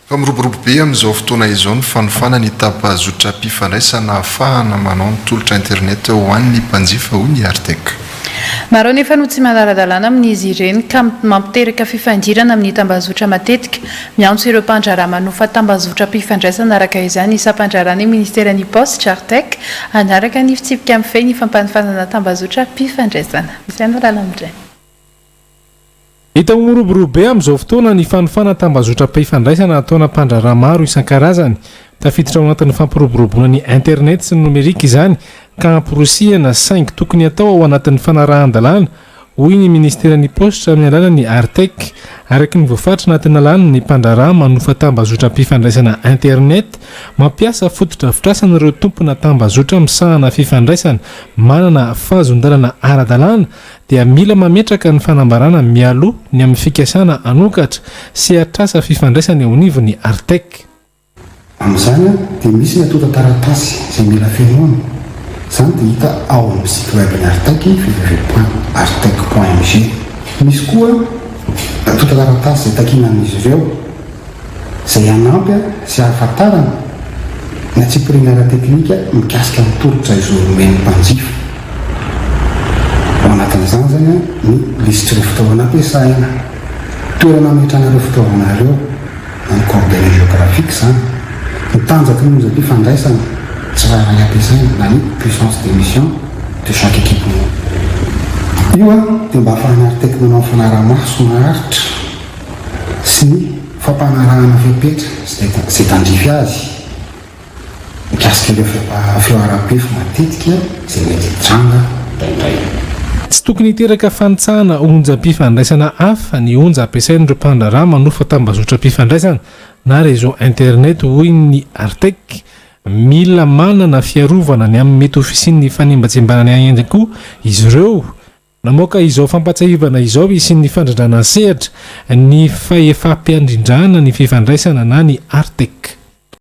fa miroborobo be amin'izao fotoana izao ny fanofana ny tapazotra mpifandraisana ahafahana manao ny tolotra internet ho an'ny mpanjifa hoy ny Artek. Maro nefa no tsy manaradalana amin'izy ireny ka mampiteraka fifandirana amin'ny tambazotra matetika miantso ireo mpandrarana manofa tambazotra mpifandraisana araka izany isam-pandrarana ministeran'ny Poste Artek anaraka ny fitsipika amin'ny feny fampanofanana tambazotra mpifandraisana. Misy anarana amin'izay. Hita miroborobo be amin'izao fotoana ny fanofana tambazotra mpifandraisana ataona mpandrarana maro isan-karazany. Tafiditra ao anatin'ny fampiroboroboana ny internet sy ny nomerika izany ka amporosihana saingy tokony atao ao anatin'ny fanarahan-dalàna hoy ny ministeran'ny Poste amin'ny alalan'ny Artek. Araky ny voafaritra anatin'ny alàna ny mpandrarana manofa tambazotra mpifandraisana internet mampiasa fotodrafitrasana ireo tompona tambazotra misahana fifandraisana manana fahazon-dalana ara-dalàna dia mila mametraka ny fanambarana mialoha ny amin'ny fikasana anokatra sy atrasa fifandraisana eo anivon'ny Artek. Amin'izany dia misy ny atota taratasy izay mila fenoana. Izany dia hita ao amin'ny site web-ny Artek www.artek.mg. Misy koa atota taratasy izay takinan'izy ireo izay anampy sy ahafantarana na tsipirina ara-teknika mikasika ny tolotra izao omeny mpanjifa. Ao anatin'izany zany ny lisitra fitaovana ampiasaina, toerana ametrahana fitaovana ireo, ny coordonnées géographiques zany. Ny tanjaky ny mpifandraisana tsy raha ampiasaina na ny puissance d'émission de chaque équipement. Io dia mba ahafahana Artek manao fanaraha-maso maharitra sy ny fampanarahana fepetra izay tandrify azy mikasika ireo fihoaram-pefo matetika izay mety tranga indraindray. Tsy tokony hiteraka fanitsahana onjam-pifandraisana hafa ny onja ampiasain'ireo mpandrarana manofa tambazotra mpifandraisana na réseau internet hoy ny Artek. Mila manana fiarovana ny amin'ny mety ofisian'ny fanimbatsimbanany ahendry koa izy ireo. Namoaka izao fampatsahivana izao isian'ny fandrandrana sehatra ny fahefa-piandrindrana ny fifandraisana na ny Artek.